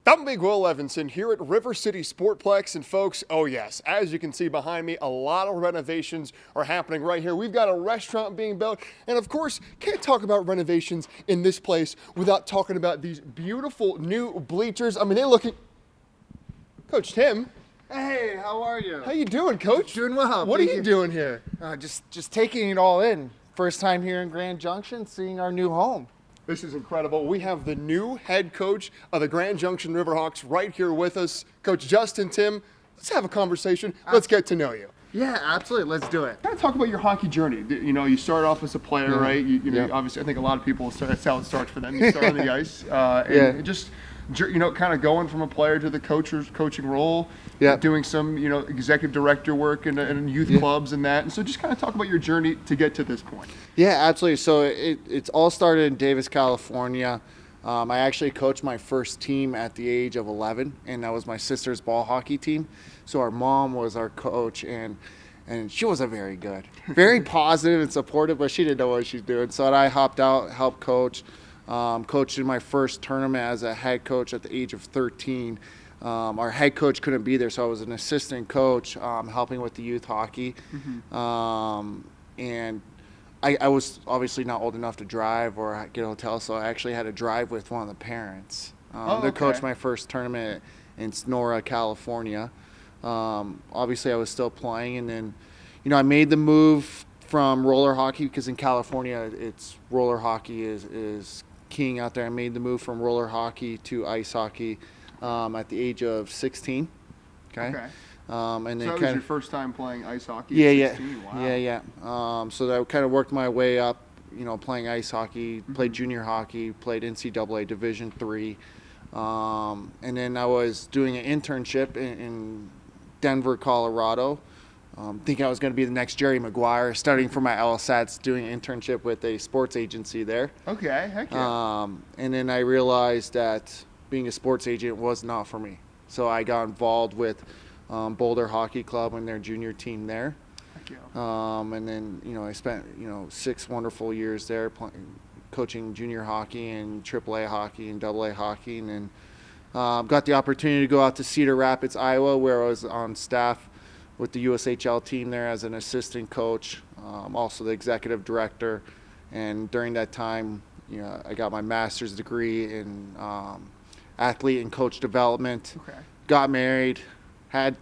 I'm Big Will Levinson here at River City Sportplex, and folks, oh yes, as you can see behind me, a lot of renovations are happening right here. We've got a restaurant being built, and of course, can't talk about renovations in this place without talking about these beautiful new bleachers. I mean, they're looking... Coach Timm. Hey, how are you? How you doing, Coach? Doing well. What are you doing here? Just taking it all in. First time here in Grand Junction, seeing our new home. This is incredible. We have the new head coach of the Grand Junction Riverhawks right here with us, Coach Dustin Timm. Let's have a conversation. Let's get to know you. Yeah, absolutely. Let's do it. Kind of talk about your hockey journey. You know, you started off as a player, right? You know, obviously, I think a lot of people, that's how it starts for them. You start on the ice, and just, you know, kind of going from a player to the coaching role, doing some, you know, executive director work in youth clubs and that. And so just kind of talk about your journey to get to this point. Yeah, absolutely. So it's all started in Davis, California. I actually coached my first team at the age of 11, and that was my sister's ball hockey team. So our mom was our coach, and she wasn't very good. Very positive and supportive, but she didn't know what she was doing. So I hopped out, helped coach. Coached in my first tournament as a head coach at the age of 13. Our head coach couldn't be there, so I was an assistant coach helping with the youth hockey. And I was obviously not old enough to drive or get a hotel, so I actually had to drive with one of the parents to coach my first tournament in Sonora, California. Obviously, I was still playing, and then, you know, I made the move from roller hockey because in California, it's roller hockey is king out there. I made the move from roller hockey to ice hockey at the age of 16. And then so that was your first time playing ice hockey? Yeah, at 16? Wow. So that kind of worked my way up, you know, playing ice hockey, played junior hockey, played NCAA Division III. And then I was doing an internship in Denver, Colorado. Thinking I was going to be the next Jerry Maguire, studying for my LSATs, doing an internship with a sports agency there. Okay, heck yeah. And then I realized that being a sports agent was not for me. So I got involved with Boulder Hockey Club and their junior team there. Heck yeah. And then, you know, I spent, you know, 6 wonderful years there coaching junior hockey and AAA hockey and AA hockey. And then got the opportunity to go out to Cedar Rapids, Iowa, where I was on staff with the USHL team there as an assistant coach, also the executive director. And during that time, you know, I got my master's degree in athlete and coach development. Got married, had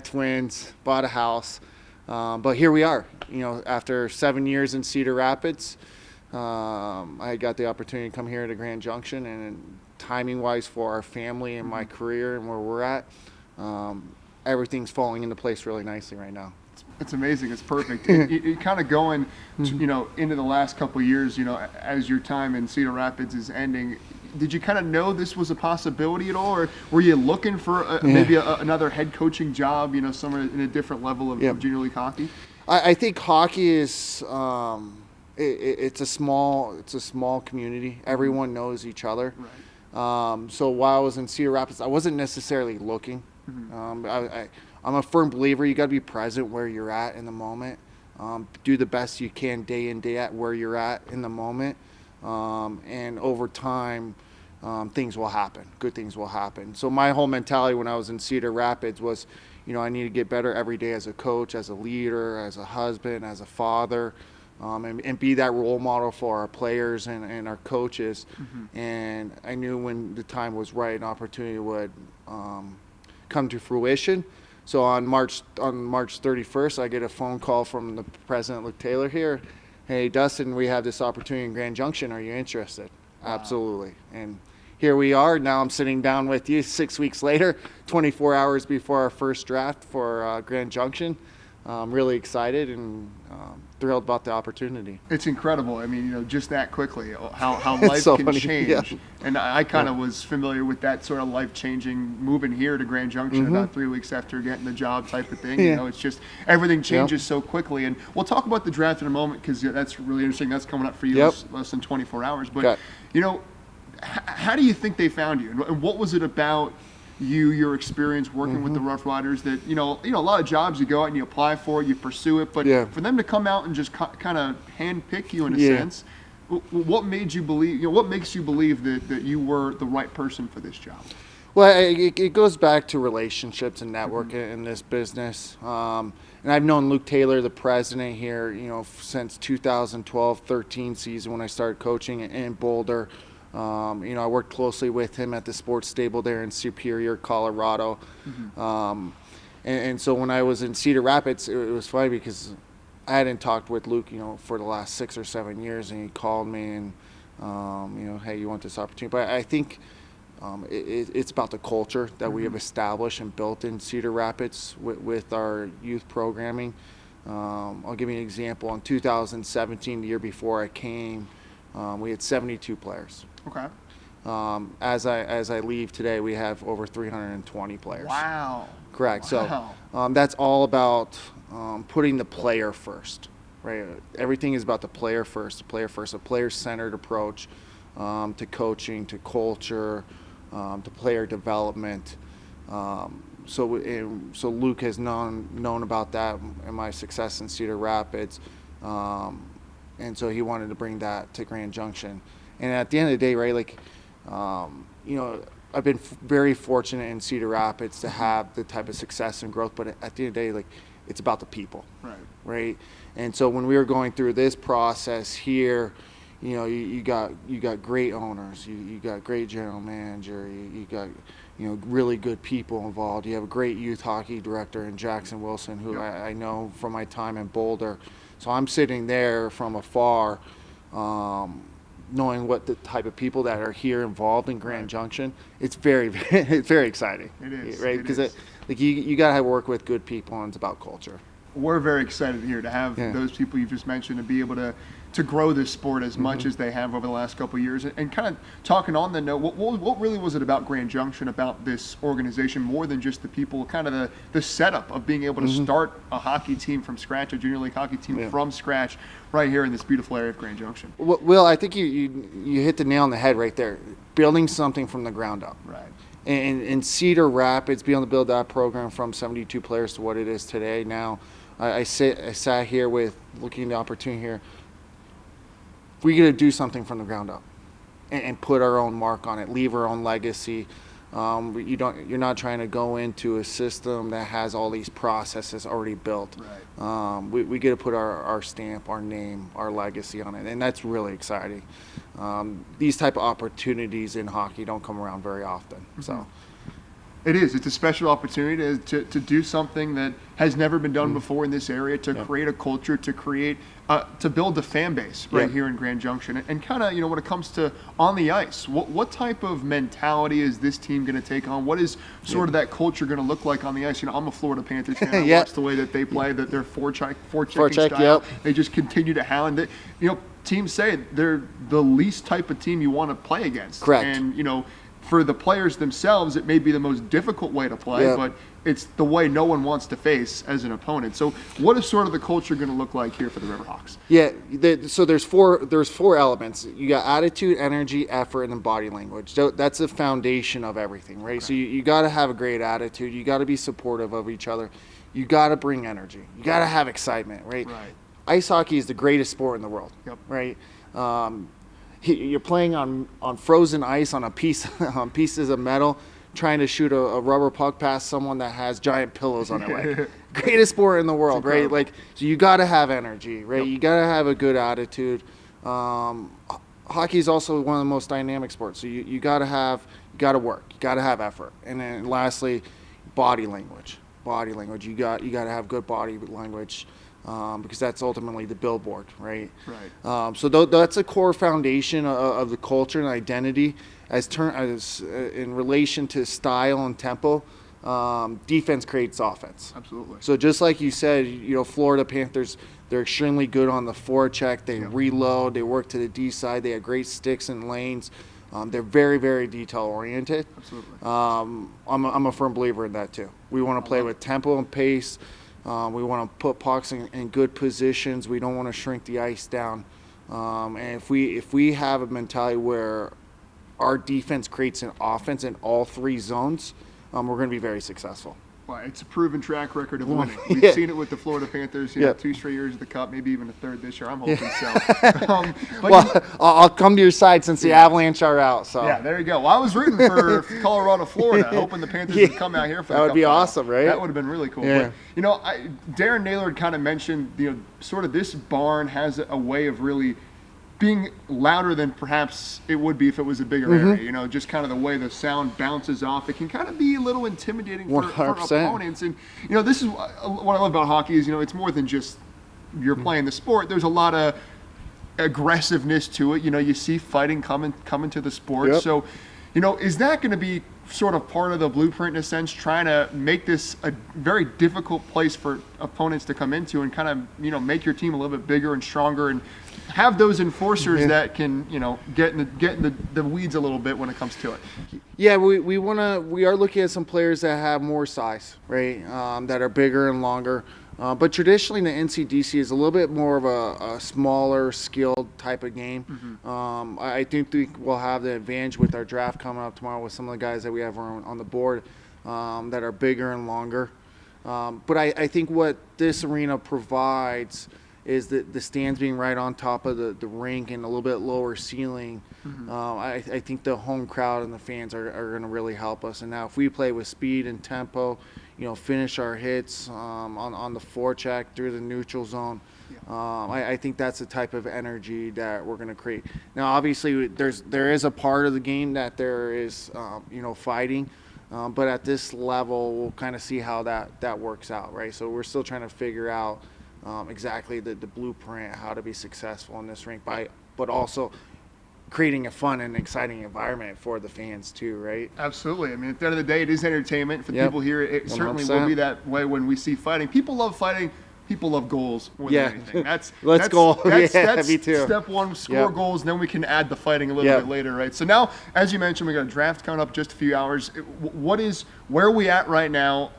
twins, bought a house. But here we are, you know, after 7 years in Cedar Rapids. I got the opportunity to come here to Grand Junction, and timing-wise for our family and my career and where we're at, everything's falling into place really nicely right now. It's amazing. It's perfect. You kind of going, you know, into the last couple of years, you know, as your time in Cedar Rapids is ending, did you kind of know this was a possibility at all, or were you looking for maybe another head coaching job, you know, somewhere in a different level of junior league hockey? I think hockey is it's a small community. Everyone knows each other. Right. So while I was in Cedar Rapids, I wasn't necessarily looking. I'm a firm believer you got to be present where you're at in the moment. Do the best you can day in, day out where you're at in the moment. And over time, things will happen. Good things will happen. So my whole mentality when I was in Cedar Rapids was, you know, I need to get better every day as a coach, as a leader, as a husband, as a father, and be that role model for our players and our coaches. And I knew when the time was right, an opportunity would come to fruition. So on March 31st, I get a phone call from the president, Luke Taylor here. Hey, Dustin, we have this opportunity in Grand Junction. Are you interested? Wow. Absolutely. And here we are. Now I'm sitting down with you 6 weeks later, 24 hours before our first draft for Grand Junction. I'm really excited and thrilled about the opportunity. It's incredible. I mean, you know, just that quickly, how life so can change. Yeah. And I kind of was familiar with that sort of life-changing moving here to Grand Junction about 3 weeks after getting the job type of thing. You know, it's just everything changes so quickly. And we'll talk about the draft in a moment because that's really interesting. That's coming up for you less than 24 hours. But, you know, how do you think they found you? And what was it about your experience working with the Rough Riders that, you know, a lot of jobs you go out and you apply for it, you pursue it, but for them to come out and just kind of handpick you in a sense, what made you believe, what makes you believe that you were the right person for this job? Well, it goes back to relationships and networking in this business. And I've known Luke Taylor, the president here, since 2012-13 season when I started coaching in Boulder. I worked closely with him at the sports stable there in Superior, Colorado. And so when I was in Cedar Rapids, it was funny because I hadn't talked with Luke, for the last 6 or 7 years, and he called me and, hey, you want this opportunity? But I think it's about the culture that we have established and built in Cedar Rapids with our youth programming. I'll give you an example. In 2017, the year before I came, we had 72 players. Okay. As I leave today, we have over 320 players. Wow. Correct. Wow. So that's all about putting the player first, right? Everything is about the player first, a player-centered approach to coaching, to culture, to player development. So Luke has known about that and my success in Cedar Rapids, and so he wanted to bring that to Grand Junction. And at the end of the day, right, I've been very fortunate in Cedar Rapids to have the type of success and growth, but at the end of the day, it's about the people, right? And so when we were going through this process here, you got great owners, you got great general manager, you got really good people involved. You have a great youth hockey director in Jackson Wilson, who I know from my time in Boulder. So I'm sitting there from afar, knowing what the type of people that are here involved in Grand Junction. It's very, it's very exciting. It is, right? Because you got to work with good people, and it's about culture. We're very excited here to have those people you just mentioned and be able to grow this sport as much as they have over the last couple of years. And kind of talking on the note, what really was it about Grand Junction, about this organization, more than just the people, kind of the setup of being able to start a hockey team from scratch, a junior league hockey team from scratch, right here in this beautiful area of Grand Junction? Well, I think you hit the nail on the head right there. Building something from the ground up. Right. And in Cedar Rapids, being able to build that program from 72 players to what it is today now, I sat here looking at the opportunity here. We got to do something from the ground up and put our own mark on it, leave our own legacy. You're not trying to go into a system that has all these processes already built. Right. We get to put our stamp, our name, our legacy on it, and that's really exciting. These type of opportunities in hockey don't come around very often. So. It is. It's a special opportunity to do something that has never been done before in this area, to create a culture, to build a fan base here in Grand Junction. And kind of, when it comes to on the ice, what type of mentality is this team going to take on? What is sort of that culture going to look like on the ice? I'm a Florida Panthers fan. I watch the way that they play, that their forecheck style. They just continue to hound it. Teams say they're the least type of team you want to play against. Correct. And, for the players themselves, it may be the most difficult way to play, but it's the way no one wants to face as an opponent. So what is sort of the culture going to look like here for the Riverhawks? Yeah, so there's four elements. You got attitude, energy, effort, and then body language. So that's the foundation of everything, right? Okay. So you got to have a great attitude. You got to be supportive of each other. You got to bring energy. You got to have excitement, right? Ice hockey is the greatest sport in the world, right? You're playing on frozen ice on pieces of metal, trying to shoot a rubber puck past someone that has giant pillows on their leg. Greatest sport in the world, right? So you got to have energy, right? You got to have a good attitude. Hockey is also one of the most dynamic sports. So you got to work. You got to have effort. And then lastly, body language. You got to have good body language. Because that's ultimately the billboard, right? Right. So that's a core foundation of the culture and identity. As in relation to style and tempo, defense creates offense. Absolutely. So just like you said, Florida Panthers, they're extremely good on the forecheck. They reload. They work to the D side. They have great sticks and lanes. They're very, very detail oriented. Absolutely. I'm a firm believer in that too. We want to play with tempo and pace. We want to put pucks in good positions. We don't want to shrink the ice down. And if we have a mentality where our defense creates an offense in all three zones, we're going to be very successful. Well, it's a proven track record of winning. We've seen it with the Florida Panthers, 2 straight years of the Cup, maybe even a third this year. I'm hoping so. But I'll come to your side since the Avalanche are out. So yeah, there you go. Well, I was rooting for Colorado, Florida, hoping the Panthers would come out here for the Cup. That would be awesome, right? That would have been really cool. Yeah. But, Darren Naylor kind of mentioned, sort of this barn has a way of really being louder than perhaps it would be if it was a bigger area. Just kind of the way the sound bounces off. It can kind of be a little intimidating for opponents. And, this is what I love about hockey is, it's more than just you're playing the sport. There's a lot of aggressiveness to it. You see fighting coming to the sport. Yep. So, is that going to be sort of part of the blueprint in a sense, trying to make this a very difficult place for opponents to come into and kind of, make your team a little bit bigger and stronger and have those enforcers that can, get in the weeds a little bit when it comes to it. Yeah, we are looking at some players that have more size, right? That are bigger and longer. But traditionally, the NCDC is a little bit more of a smaller, skilled type of game. I think we'll have the advantage with our draft coming up tomorrow with some of the guys that we have on the board that are bigger and longer. But I think what this arena provides is the stands being right on top of the rink and a little bit lower ceiling. I think the home crowd and the fans are going to really help us. And now if we play with speed and tempo, finish our hits on the forecheck through the neutral zone, I think that's the type of energy that we're going to create. Now, obviously, there is a part of the game that there is, fighting. But at this level, we'll kind of see how that works out, right? So we're still trying to figure out exactly the blueprint, how to be successful in this rink, but also creating a fun and exciting environment for the fans too, right? Absolutely. I mean, at the end of the day, it is entertainment. For people here, it 100%. Certainly will be that way when we see fighting. People love fighting. People love goals more than anything. That's goal. That's me too. Step one, score goals, and then we can add the fighting a little bit later, right? So now, as you mentioned, we got a draft coming up just a few hours. Where are we at right now?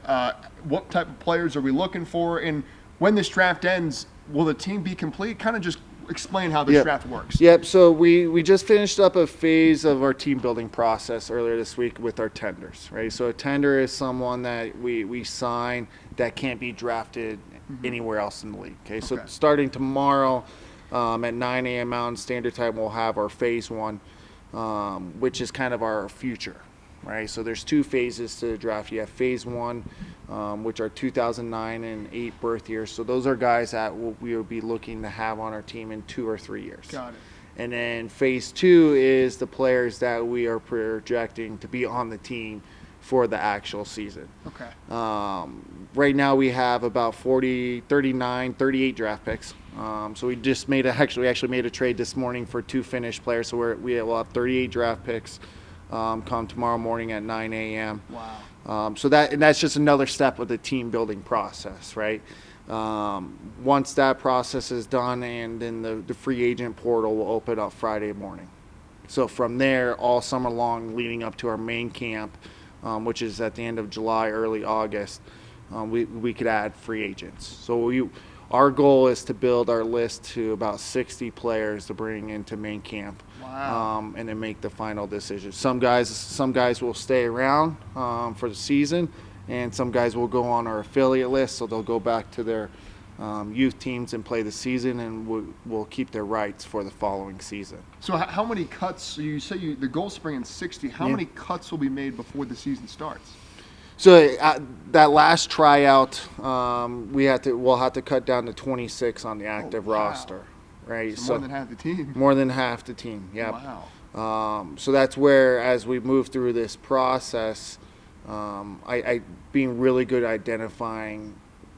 What type of players are we looking for? And when this draft ends, will the team be complete? Kind of just explain how this draft works. Yep. So we just finished up a phase of our team building process earlier this week with our tenders, right? So a tender is someone that we sign that can't be drafted anywhere else in the league. Okay. So starting tomorrow at 9 a.m. Mountain Standard Time, we'll have our phase one, which is kind of our future, right? So there's 2 phases to the draft. You have phase one, which are 2009 and 8 birth years. So those are guys that we will be looking to have on our team in 2 or 3 years. Got it. And then phase 2 is the players that we are projecting to be on the team for the actual season. Okay. Right now we have about 38 draft picks. So we just actually made a trade this morning for 2 finished players. So we will have 38 draft picks come tomorrow morning at 9 a.m. Wow. So that's just another step of the team building process, right? Once that process is done, and then the free agent portal will open up Friday morning. So from there, all summer long, leading up to our main camp, which is at the end of July, early August, we could add free agents. So our goal is to build our list to about 60 players to bring into main camp. Wow. And then make the final decision. Some guys will stay around for the season, and some guys will go on our affiliate list, so they'll go back to their youth teams and play the season, and we'll keep their rights for the following season. So how many cuts? You say the goal is to bring in 60. How many cuts will be made before the season starts? So that last tryout, we'll have to cut down to 26 on the active roster. Right, so more than half the team. More than half the team, yeah. Wow. So that's where, as we move through this process, I being really good at identifying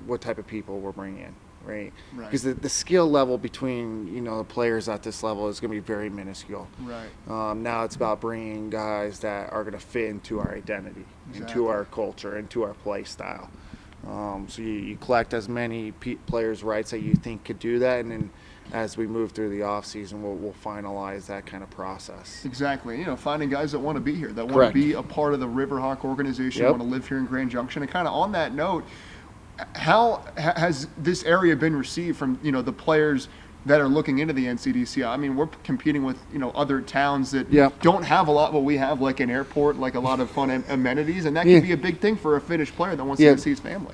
what type of people we're bringing in, right? Because the skill level between the players at this level is going to be very minuscule. Right. Now it's about bringing guys that are going to fit into our identity, into our culture, into our play style. So you collect as many players' rights that you think could do that, and then as we move through the off season, we'll finalize that kind of process. Exactly. Finding guys that want to be here, that want to be a part of the Riverhawk organization, want to live here in Grand Junction. And kind of on that note, how has this area been received from the players that are looking into the NCDC. I mean, we're competing with, other towns that Yep. don't have a lot what we have, like an airport, like a lot of fun amenities, and that can be a big thing for a Finnish player that wants to go see his family.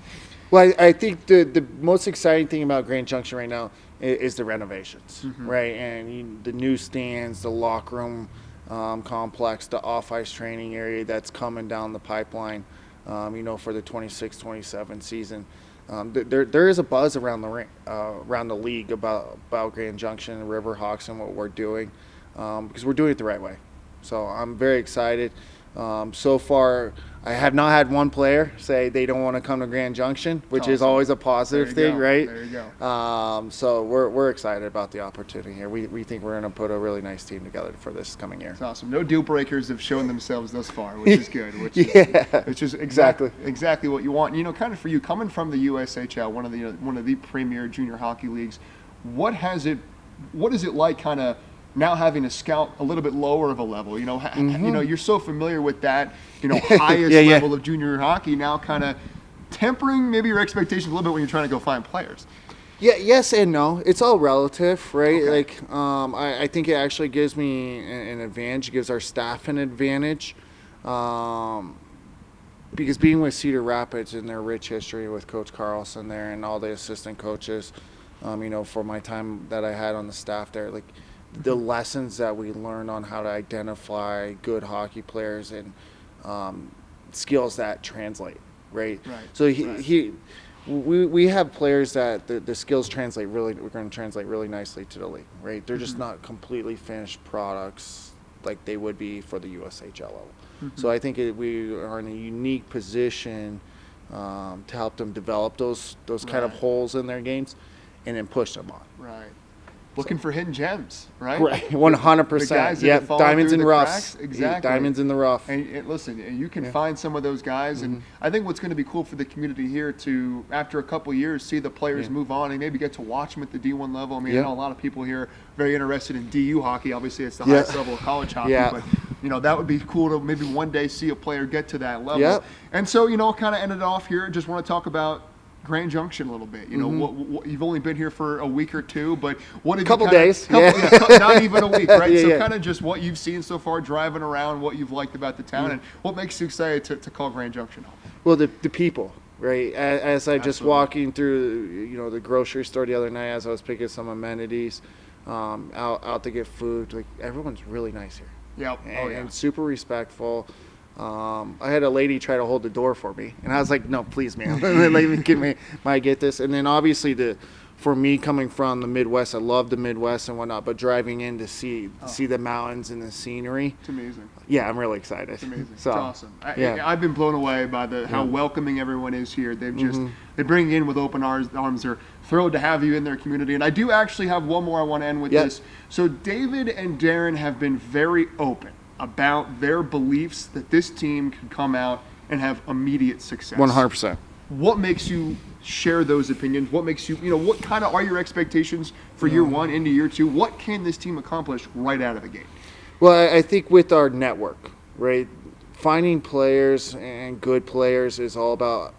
Well, I think the most exciting thing about Grand Junction right now is the renovations, right? And the new stands, the locker room complex, the off-ice training area that's coming down the pipeline, for the 26-27 season. There is a buzz around the league about Grand Junction and Riverhawks and what we're doing, because we're doing it the right way. So I'm very excited. So far, I have not had one player say they don't want to come to Grand Junction, which is always a positive thing, right? There you go. So we're excited about the opportunity here. We think we're going to put a really nice team together for this coming year. It's awesome. No deal breakers have shown themselves thus far, which is good. Which is exactly what you want. Kind of for you, coming from the USHL, one of the premier junior hockey leagues, what is it like, kind of now having a scout a little bit lower of a level? You're so familiar with that, highest level of junior hockey, now kind of tempering maybe your expectations a little bit when you're trying to go find players. Yeah, yes and no. It's all relative, right? Okay. I think it actually gives me an advantage. It gives our staff an advantage, because being with Cedar Rapids and their rich history with Coach Carlson there and all the assistant coaches, for my time that I had on the staff there, like, the lessons that we learned on how to identify good hockey players and skills that translate, right? So we have players that the skills translate really. We're going to translate really nicely to the league, right? They're just not completely finished products like they would be for the USHL level. So I think we are in a unique position to help them develop those kind of holes in their games, and then push them on. Right. Looking for hidden gems, right? Right, 100%. Yep, diamonds in the rough. Exactly. Diamonds in the rough. And listen, you can find some of those guys, and I think what's going to be cool for the community here to, after a couple of years, see the players move on and maybe get to watch them at the D1 level. I mean, I know a lot of people here are very interested in DU hockey. Obviously, it's the highest level of college hockey, but that would be cool to maybe one day see a player get to that level. And so, kind of ended off here. Just want to talk about Grand Junction a little bit. What you've only been here for a week or two, but what did couple days, not even a week, right? So kind of just what you've seen so far, driving around, what you've liked about the town, and what makes you excited to call Grand Junction home. Well, the people, right? As I just walking through, the grocery store the other night, as I was picking some amenities, out to get food, like, everyone's really nice here. Yep. And super respectful. I had a lady try to hold the door for me, and I was like, "No, please, ma'am, let me get this." And then obviously, for me coming from the Midwest, I love the Midwest and whatnot, but driving in to see the mountains and the scenery, it's amazing. Yeah, I'm really excited. It's amazing. So, it's awesome. I've been blown away by how welcoming everyone is here. They've just they bring you in with open arms. They're thrilled to have you in their community. And I do actually have one more I want to end with this. So David and Darren have been very open about their beliefs that this team could come out and have immediate success. 100%. What makes you share those opinions? What makes you, what kind of are your expectations for year one into year two? What can this team accomplish right out of the gate? Well, I think with our network, right, finding players and good players is all about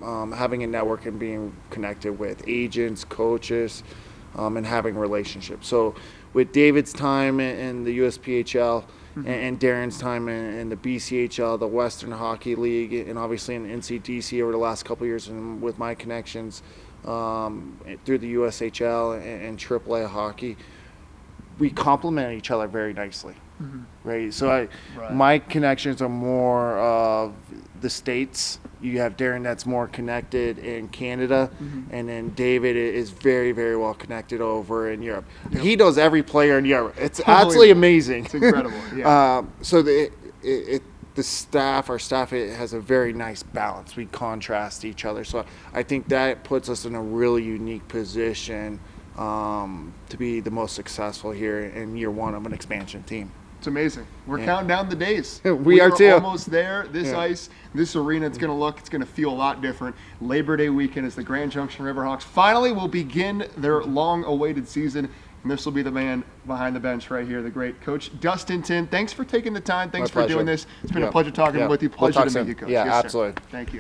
having a network and being connected with agents, coaches, and having relationships. So with David's time in the USPHL, and Darren's time in the BCHL, the Western Hockey League, and obviously in NCDC over the last couple of years, and with my connections through the USHL and AAA hockey, we complement each other very nicely, right? So my connections are more of the States. You have Darren that's more connected in Canada, and then David is very, very well connected over in Europe. He knows every player in Europe. It's absolutely amazing. It's incredible. Yeah. So the staff, our staff, it has a very nice balance. We contrast each other. So I think that puts us in a really unique position to be the most successful here in year one of an expansion team. It's amazing. We're counting down the days. We are too. Almost there. This ice, this arena, it's going to feel a lot different. Labor Day weekend as the Grand Junction Riverhawks finally will begin their long-awaited season. And this will be the man behind the bench right here, the great Coach Dustin Timm. Thanks for taking the time. Thanks for doing this. It's been a pleasure talking with you. Pleasure to meet you, Coach. Yeah, yes, absolutely. Sir. Thank you.